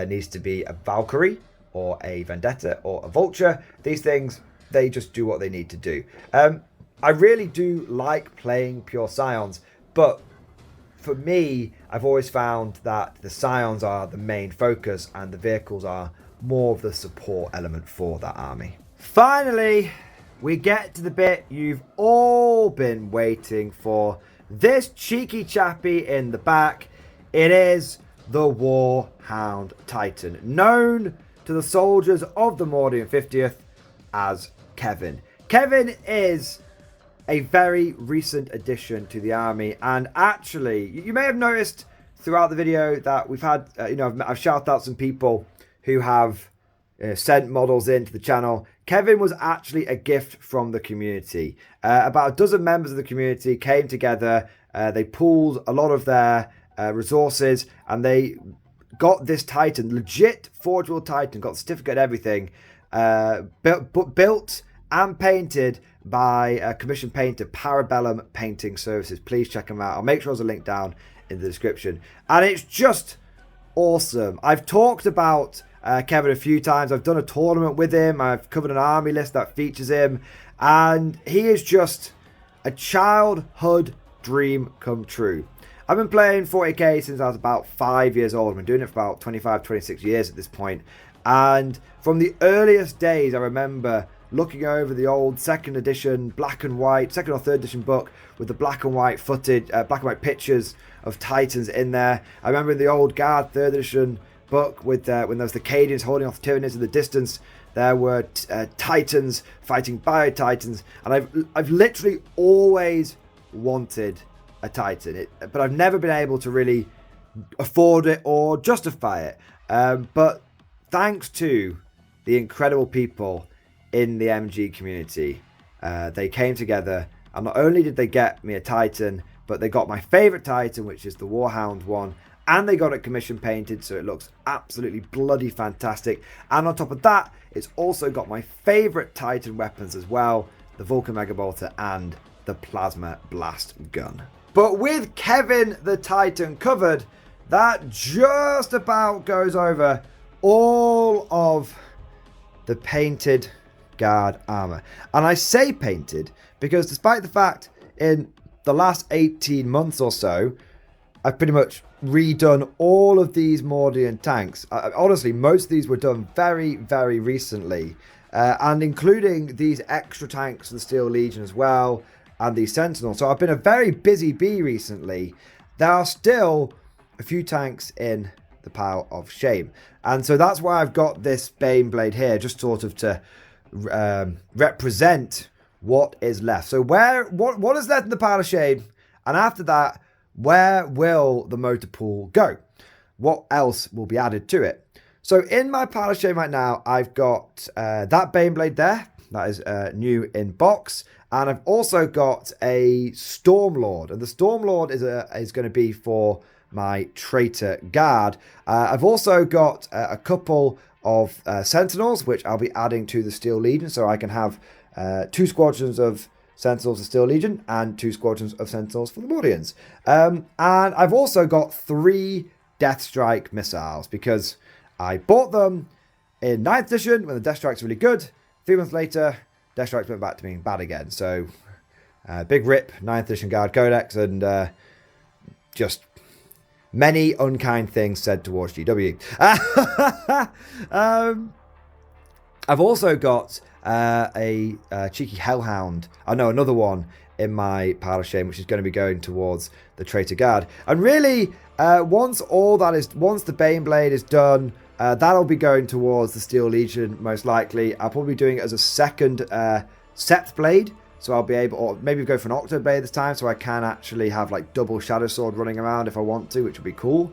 needs to be a Valkyrie or a Vendetta or a Vulture, these things, they just do what they need to do. I really do like playing pure Scions, but for me, I've always found that the Scions are the main focus and the vehicles are more of the support element for that army. Finally, we get to the bit you've all been waiting for. This cheeky chappy in the back, it is the Warhound Titan, known to the soldiers of the Mordian 50th as Kevin. Kevin is a very recent addition to the army, and actually, you may have noticed throughout the video that we've had, I've shouted out some people who have sent models into the channel. Kevin was actually a gift from the community. About a dozen members of the community came together. They pooled a lot of their resources, and they got this Titan, legit forgeable Titan, got the certificate and everything, built and painted by a commission painter, Parabellum Painting Services. Please check them out. I'll make sure there's a link down in the description. And it's just awesome. I've talked about Kevin a few times. I've done a tournament with him. I've covered an army list that features him. And he is just a childhood dream come true. I've been playing 40k since I was about 5 years old. I've been doing it for about 25, 26 years at this point. And from the earliest days, I remember looking over the old 2nd edition black and white, 2nd or 3rd edition book with the black and white footage, black and white pictures of Titans in there. I remember in the old Guard 3rd edition book with when there was the Cadians holding off Tyranids in the distance, there were Titans fighting Bio-Titans, and I've literally always wanted a Titan, but I've never been able to really afford it or justify it. But thanks to the incredible people in the MG community, they came together, and not only did they get me a Titan, but they got my favorite Titan, which is the Warhound one, and they got it commission painted, so it looks absolutely bloody fantastic. And on top of that, it's also got my favorite Titan weapons as well, the Vulcan Mega Bolter and the Plasma Blast Gun. But with Kevin the Titan covered, that just about goes over all of the painted Guard armor. And I say painted because despite the fact in the last 18 months or so, I've pretty much redone all of these Mordian tanks. Honestly, most of these were done very, very recently, and including these extra tanks for the Steel Legion as well, and these Sentinels. So I've been a very busy bee recently. There are still a few tanks in the pile of shame, and so that's why I've got this Baneblade here, just sort of to represent what is left. So what is left in the pile of shame, and after that, where will the motor pool go? What else will be added to it? So in my pile of shame right now, I've got that Baneblade there. That is new in box. And I've also got a Stormlord. And the Stormlord is going to be for my Traitor Guard. I've also got a couple of Sentinels, which I'll be adding to the Steel Legion. So I can have 2 squadrons of Sentinels of Steel Legion and 2 squadrons of Sentinels for the Mordians. And I've also got 3 Deathstrike missiles because I bought them in 9th edition when the Deathstrike's really good. 3 months later, Deathstrikes went back to being bad again. So big rip, 9th edition Guard Codex, and just many unkind things said towards GW. I've also got a cheeky hellhound. I know another one in my pile of shame, which is going to be going towards the Traitor Guard. And really, once the Baneblade is done, that'll be going towards the Steel Legion, most likely. I'll probably be doing it as a second Sept Blade. So I'll be able, or maybe go for an Octo Blade this time, so I can actually have like double Shadow Sword running around if I want to, which would be cool.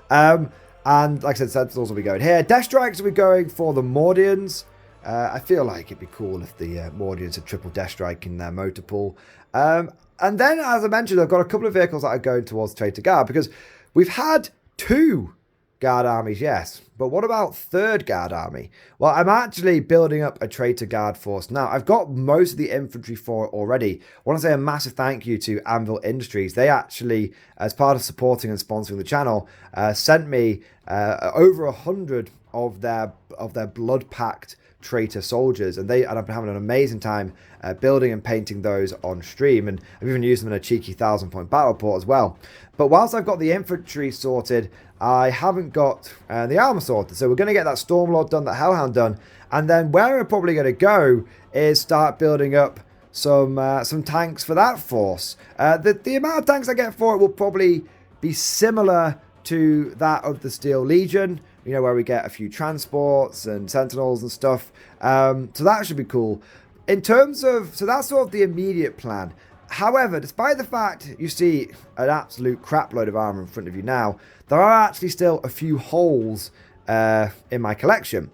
And like I said, Sentinels will be going here. Death Strikes will be going for the Mordians. I feel like it'd be cool if the Mordians had triple Death Strike in their motor pool. And then, as I mentioned, I've got a couple of vehicles that are going towards Traitor Guard, because we've had 2 Guard armies, yes. But what about 3rd Guard army? Well, I'm actually building up a Traitor Guard force now. I've got most of the infantry for it already. I want to say a massive thank you to Anvil Industries. They actually, as part of supporting and sponsoring the channel, sent me over 100 of their blood-packed traitor soldiers, and I've been having an amazing time building and painting those on stream, and I've even used them in a cheeky 1,000-point battle report as well. But whilst I've got the infantry sorted, I haven't got the armor sorted, so we're going to get that Stormlord done, that Hellhound done, and then where we're probably going to go is start building up some tanks for that force. The amount of tanks I get for it will probably be similar to that of the Steel Legion, you know, where we get a few transports and sentinels and stuff. So that should be cool. In terms of, so that's sort of the immediate plan. However, despite the fact you see an absolute crap load of armor in front of you now, there are actually still a few holes in my collection.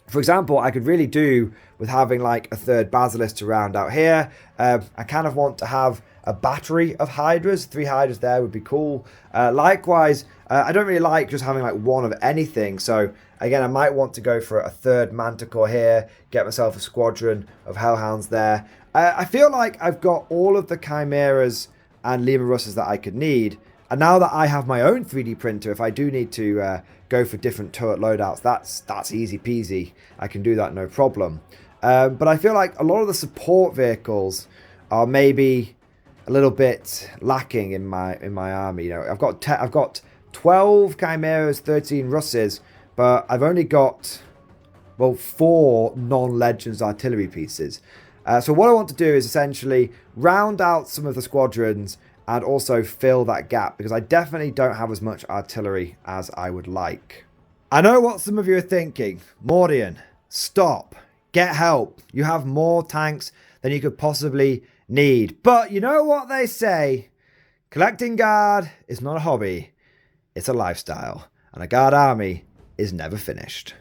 For example, I could really do with having like a 3rd Basilisk to round out here. I kind of want to have a battery of Hydras. 3 Hydras there would be cool. Likewise, I don't really like just having like one of anything. So again, I might want to go for a 3rd Manticore here, get myself a squadron of Hellhounds there. I feel like I've got all of the Chimeras and Lima Russas that I could need. And now that I have my own 3D printer, if I do need to go for different turret loadouts, that's easy peasy. I can do that no problem. But I feel like a lot of the support vehicles are maybe a little bit lacking in my army. You know, I've got 12 Chimeras, 13 Russes, but I've only got, well, 4 non-Legends artillery pieces. So what I want to do is essentially round out some of the squadrons and also fill that gap, because I definitely don't have as much artillery as I would like. I know what some of you are thinking. Mordian, stop. Get help. You have more tanks than you could possibly need. But you know what they say? Collecting Guard is not a hobby. It's a lifestyle. And a Guard army is never finished.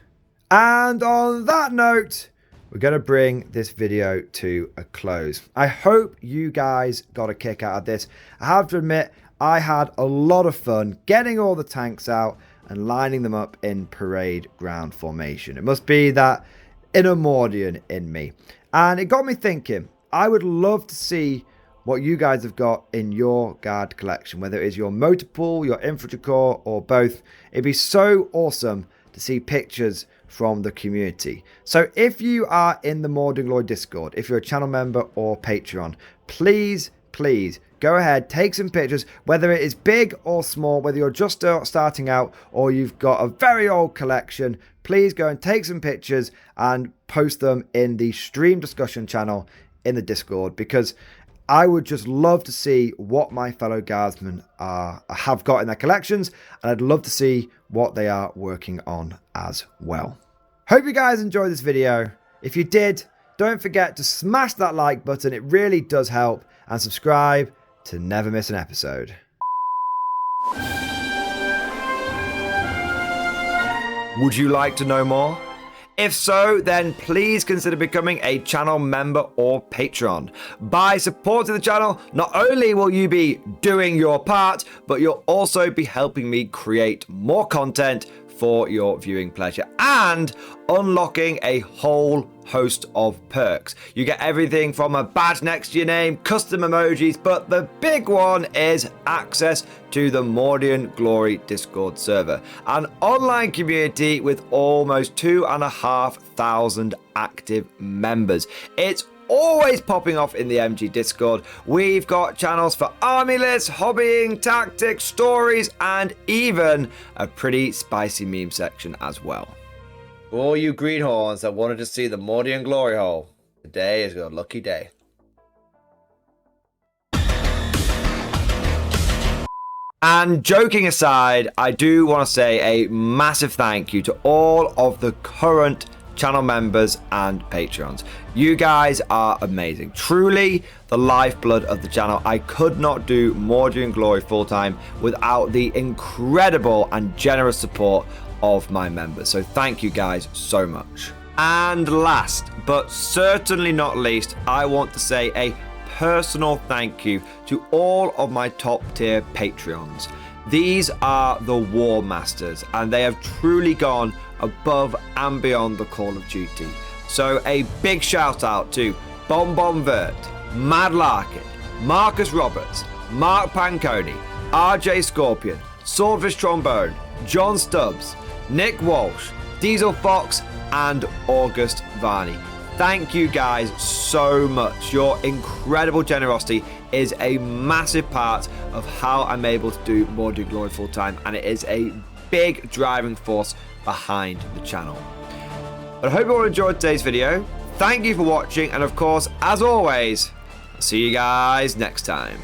And on that note, we're going to bring this video to a close. I hope you guys got a kick out of this. I have to admit, I had a lot of fun getting all the tanks out and lining them up in parade ground formation. It must be that inner Mordian in me. And it got me thinking, I would love to see what you guys have got in your Guard collection, whether it is your motor pool, your infantry corps, or both. It'd be so awesome to see pictures from the community. So if you are in the More Than Glory Discord, if you're a channel member or Patreon, please go ahead, take some pictures, whether it is big or small, whether you're just starting out or you've got a very old collection. Please go and take some pictures and post them in the stream discussion channel in the Discord, because I would just love to see what my fellow guardsmen have got in their collections, and I'd love to see what they are working on as well. Hope you guys enjoyed this video. If you did, don't forget to smash that like button. It really does help, and subscribe to never miss an episode. Would you like to know more? If so, then please consider becoming a channel member or patron. By supporting the channel, not only will you be doing your part, but you'll also be helping me create more content for your viewing pleasure and unlocking a whole host of perks. You get everything from a badge next to your name, custom emojis, but the big one is access to the Mordian Glory Discord server, an online community with almost 2,500 active members. It's always popping off in the MG Discord. We've got channels for army lists, hobbying, tactics, stories, and even a pretty spicy meme section as well. For all you greenhorns that wanted to see the Mordian glory hole, today is your lucky day. And joking aside, I do want to say a massive thank you to all of the current channel members and Patreons. You guys are amazing. Truly the lifeblood of the channel. I could not do Mordian Glory full-time without the incredible and generous support of my members. So thank you guys so much. And last, but certainly not least, I want to say a personal thank you to all of my top tier Patreons. These are the War Masters, and they have truly gone above and beyond the call of duty. So a big shout out to Bon Vert, Mad Larkin, Marcus Roberts, Mark Panconi, RJ Scorpion, Swordfish Trombone, John Stubbs, Nick Walsh, Diesel Fox, and August Varney. Thank you guys so much. Your incredible generosity is a massive part of how I'm able to do Mordian Glory full time, and it is a big driving force behind the channel. But I hope you all enjoyed today's video. Thank you for watching, and of course, as always, I'll see you guys next time.